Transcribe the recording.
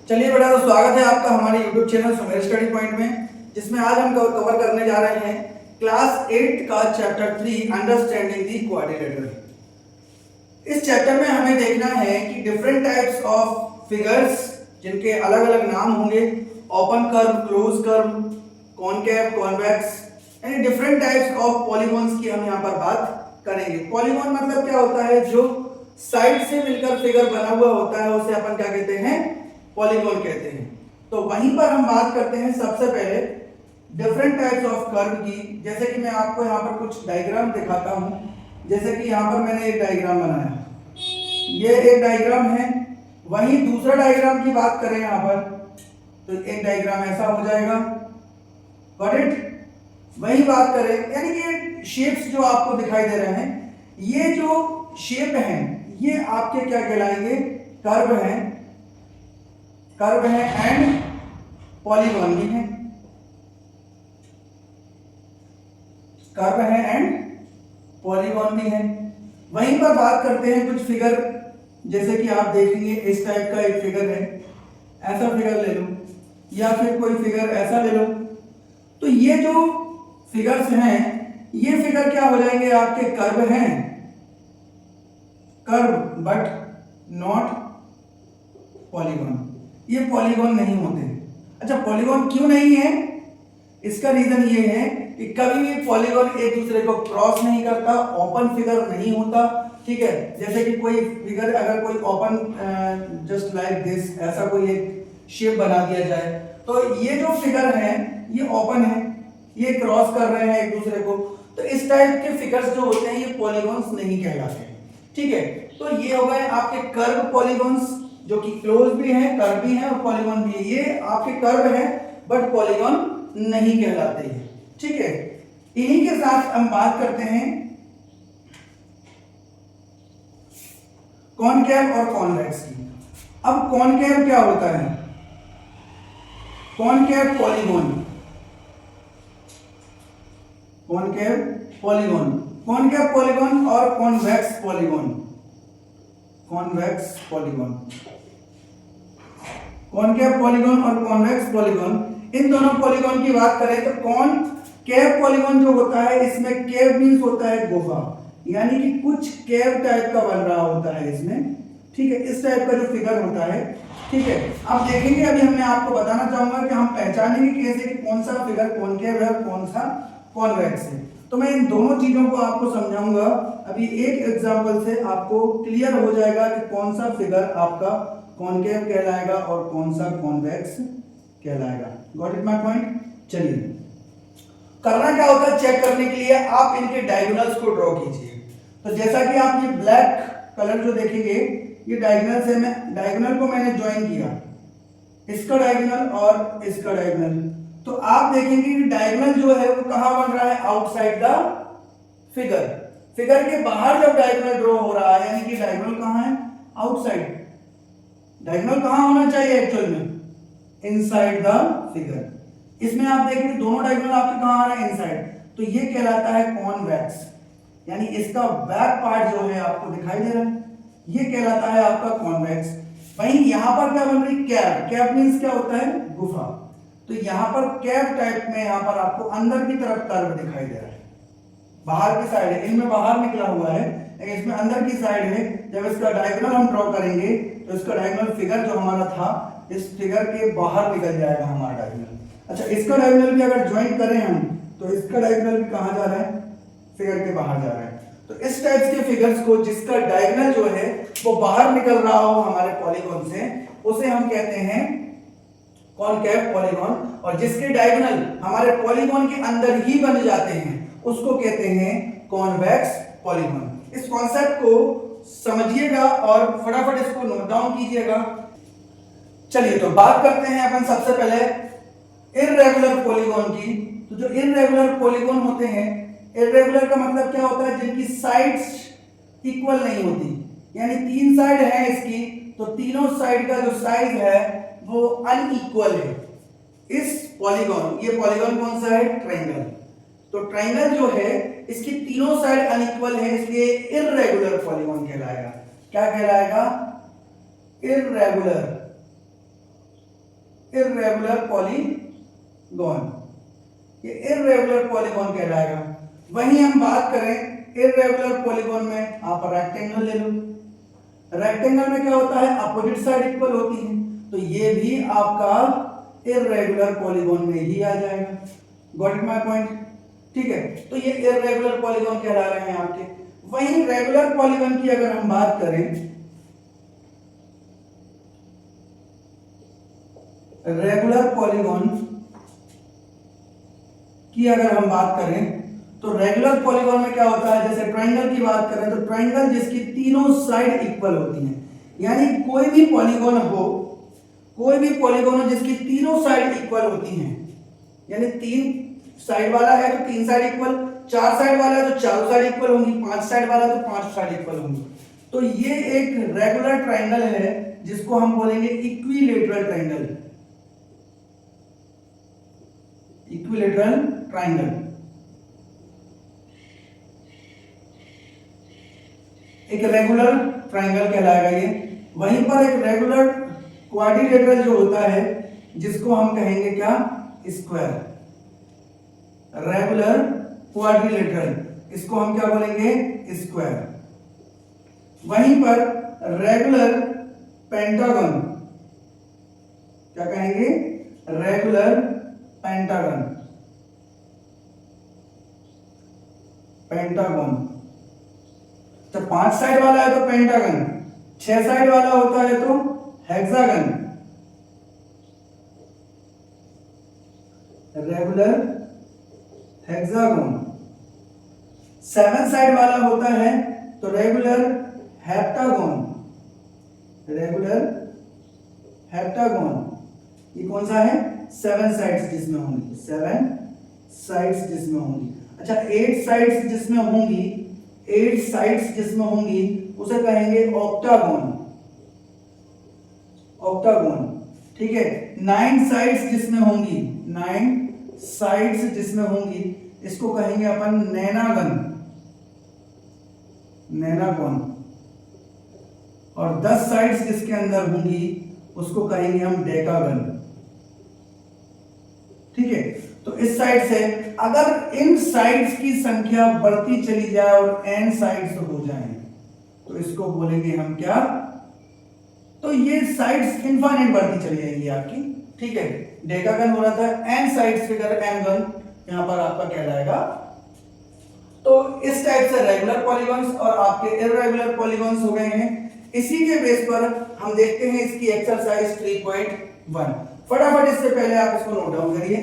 चलिए बेटा, तो स्वागत है आपका हमारे YouTube channel Sumer study point में, जिसमें आज हम कवर करने जा रहे हैं क्लास 8 का चैप्टर 3 अंडरस्टैंडिंग द क्वाड्रिलेटरल। इस चैप्टर में हमें देखना है कि डिफरेंट टाइप्स ऑफ फिगर्स, जिनके अलग अलग नाम होंगे, open curve, close curve, concave, convex, यानी डिफरेंट टाइप्स ऑफ पॉलीगॉन्स की हम यहाँ पर बात करेंगे। पॉलीगॉन मतलब क्या होता है? जो साइड से मिलकर फिगर बना हुआ होता है उसे अपन क्या कहते हैं? पॉलीगॉन कहते हैं। तो वहीं पर हम बात करते हैं सबसे पहले डिफरेंट टाइप्स ऑफ कर्व की। जैसे कि मैं आपको यहाँ पर कुछ डायग्राम दिखाता हूँ। जैसे कि यहाँ पर मैंने एक डायग्राम बनाया, ये एक डायग्राम है। वहीं दूसरा डायग्राम की बात करें यहाँ पर, तो एक डायग्राम ऐसा हो जाएगा, गॉट इट। वही बात करें, यानी कि ये शेप्स जो आपको दिखाई दे रहे हैं, ये जो शेप हैं ये आपके क्या कहलाएंगे? कर्व हैं, कर्व है एंड पॉलीगॉन भी है, कर्व है एंड पॉलीगॉन भी है। वहीं पर बात करते हैं कुछ फिगर, जैसे कि आप देखेंगे इस टाइप का एक फिगर है, ऐसा फिगर ले लो, या फिर कोई फिगर ऐसा ले लो। तो ये जो फिगर्स हैं, ये फिगर क्या हो जाएंगे? आपके कर्व हैं, कर्व बट नॉट पॉलीगॉन। ये पॉलीगॉन नहीं होते। अच्छा, पॉलीगॉन क्यों नहीं है? इसका रीजन ये है कि कभी भी पॉलीगॉन एक दूसरे को क्रॉस नहीं करता, ओपन फिगर नहीं होता, ठीक है। जैसे कि कोई फिगर, अगर कोई ओपन जस्ट लाइक दिस, ऐसा कोई एक शेप बना दिया जाए, तो ये जो फिगर है ये ओपन है, ये क्रॉस कर रहे हैं एक दूसरे को, तो इस टाइप के फिगर्स जो होते हैं ये पॉलीगॉन्स नहीं कहलाते, ठीक है। तो ये हो गए आपके कर्व पॉलीगॉन्स, जो कि क्लोज भी है, कर्व भी है और पॉलीगॉन भी है। ये आपके कर्व है बट पॉलीगॉन नहीं कहलाते हैं, ठीक है। इन्हीं के साथ हम बात करते हैं कॉनकेव और कॉन्वेक्स की। अब कॉनकेव क्या होता है? Concave polygon, concave polygon, concave polygon और convex polygon, convex polygon, concave polygon और कॉन्वेक्स पॉलीगॉन। इन दोनों पॉलीगॉन की बात करें तो कॉनकेव पॉलीगॉन जो होता है, इसमें केव मींस होता है गुफा, यानी कि कुछ केव टाइप का बन रहा होता है इसमें, ठीक है। इस टाइप का जो फिगर होता है, ठीक है। आप देखेंगे, अभी हमने आपको बताना चाहूंगा कि हम पहचानेंगे कैसे कि कौन सा फिगर कॉनकेव है और कौन सा कॉन्वेक्स है। तो मैं इन दोनों चीजों को आपको समझाऊंगा। अभी एक एग्जांपल से आपको क्लियर हो जाएगा कि कौन सा फिगर आपका कॉनकेव कहलाएगा और कौन सा कॉन्वेक्स कहलाएगा। Got it my point? चलिए, करना क्या होता है चेक करने के लिए, आप इनके डायगोनल्स को ड्रॉ कीजिए। तो जैसा कि आप ये ब्लैक कलर जो देखेंगे, ये डायगोनल से, मैं डायगोनल को मैंने ज्वाइन किया, इसका डायगोनल और इसका डायगोनल। तो आप देखेंगे कि डायगोनल जो है वो कहां बन रहा है? Outside the figure. फिगर के बाहर जब डायगोनल ड्रॉ हो रहा है, यानी कि डायगोनल कहां है? आउटसाइड। डायगोनल कहां होना चाहिए एक्चुअल में? Inside the figure. इसमें आप देखेंगे दोनों डायगोनल आपके कहां आ रहा है? इनसाइड। तो ये कहलाता है कॉन्वेक्स, यानी इसका बैक पार्ट जो है आपको दिखाई दे रहा है, ये कहलाता है आपका कॉन्वेक्स। वहीं यहां पर क्या बन रही? कैप। कैप मींस क्या होता है? गुफा। तो यहां पर कैप टाइप में यहां पर आपको अंदर की तरफ कर्व दिखाई दे रहा है, बाहर की साइड है, इनमें बाहर निकला हुआ है, लेकिन इसमें अंदर की साइड है। जब इसका डायगोनल हम ड्रॉ करेंगे तो इसका डायगोनल फिगर जो हमारा था, इस फिगर के बाहर निकल जाएगा हमारा डायगोनल। अच्छा, इसका डायगोनल भी अगर ज्वाइन करें हम, तो इसका डायगोनल भी कहां जा रहा है? फिगर के बाहर जा रहा है। तो इस टाइप के फिगर्स को, जिसका डायगोनल जो है वो बाहर निकल रहा हो हमारे पॉलीगॉन से, उसे हम कहते हैं कॉनकेव पॉलीगॉन, और जिसके डायगोनल हमारे पॉलीगॉन के अंदर ही बन जाते हैं उसको कहते हैं कॉन्वेक्स पॉलीगॉन। इस कॉन्सेप्ट को समझिएगा और फटाफट इसको नोट डाउन कीजिएगा। चलिए, तो बात करते हैं अपन सबसे पहले इररेगुलर पॉलीगॉन की। तो जो इररेगुलर पॉलीगॉन होते हैं, इररेगुलर का मतलब क्या होता है? जिनकी साइड्स इक्वल नहीं होती, यानी तीन साइड है इसकी, तो तीनों साइड का जो साइज है वो अनइक्वल है। इस पॉलीगॉन, ये पॉलीगॉन कौन सा है? ट्रायंगल। तो ट्रायंगल जो है इसकी तीनों साइड अनइक्वल है, इसलिए इररेगुलर पॉलीगॉन कहलाएगा। क्या कहलाएगा? इररेगुलर इर्रेगुलर पॉलीगॉन, ये इर्रेगुलर पॉलीगॉन कहलाएगा। वहीं हम बात करें इर्रेगुलर पॉलीगॉन में, आप रेक्टेंगल ले लो। रेक्टेंगल में क्या होता है, अपोजिट साइड इक्वल होती है, तो ये भी आपका इर्रेगुलर पॉलीगॉन में ही आ जाएगा। Got it my point? ठीक है, तो ये इर्रेगुलर पॉलीगॉन कहला रहे हैं आपके। वहीं रेगुलर पॉलीगॉन की अगर हम बात करें, रेगुलर पॉलीगॉन की अगर हम बात करें तो रेगुलर पॉलीगॉन में क्या होता है, जैसे ट्रायंगल की बात करें तो ट्रायंगल जिसकी तीनों साइड इक्वल होती हैं, यानी कोई भी पॉलीगॉन हो जिसकी तीनों साइड इक्वल होती हैं, यानी 3 साइड वाला है तो 3 साइड इक्वल, 4 साइड वाला है तो 4 साइड इक्वल होंगी, 5 साइड वाला है तो 5 साइड इक्वल होंगी। तो ये एक रेगुलर ट्रायंगल है जिसको हम बोलेंगे इक्विलेटरल ट्रायंगल। इक्विलेटरल ट्रायंगल एक रेगुलर ट्रायंगल कहलाएगा ये। वहीं पर एक रेगुलर क्वाड्रिलेटरल जो होता है जिसको हम कहेंगे क्या, स्क्वायर। रेगुलर क्वाड्रिलेटरल, इसको हम क्या बोलेंगे, स्क्वायर। वहीं पर रेगुलर पेंटागन, क्या कहेंगे, रेगुलर पेंटागन। पेंटागन तो 5 साइड वाला है तो पेंटागन, 6 साइड वाला होता है तो हेक्सागन। Regular hexagon. 7 साइड वाला होता है तो रेगुलर हेप्टागन। रेगुलर हेप्टागन, ये कौन सा है, 7 साइड्स जिसमें होंगी, 7 साइड्स जिसमें होंगी। अच्छा 8 साइड्स जिसमें होंगी, 8 साइड्स जिसमें होंगी उसे कहेंगे ऑक्टागोन। ऑक्टागोन, ठीक है। 9 साइड्स जिसमें होंगी, 9 साइड्स जिसमें होंगी इसको कहेंगे अपन नैनागन। नैनागोन। और 10 साइड्स जिसके अंदर होंगी उसको कहेंगे हम डेकागन। ठीक है, तो इस साइड से अगर इन साइड्स की संख्या बढ़ती चली जाए और n साइड्स हो जाएं तो इसको बोलेंगे हम क्या, तो ये साइड्स इनफाइनाइट बढ़ती चली जाएंगी आपकी। ठीक है, डेकागन हो रहा था, n sides figure n gun यहां पर आपका कहलाएगा। तो इस टाइप से रेगुलर पॉलीगॉन्स और आपके इर्रेगुलर पॉलीगॉन्स हो गए हैं। इसी के बेस पर हम देखते हैं इसकी एक्सरसाइज 3.1। फटाफट इससे पहले आप इसको नोट डाउन करिए।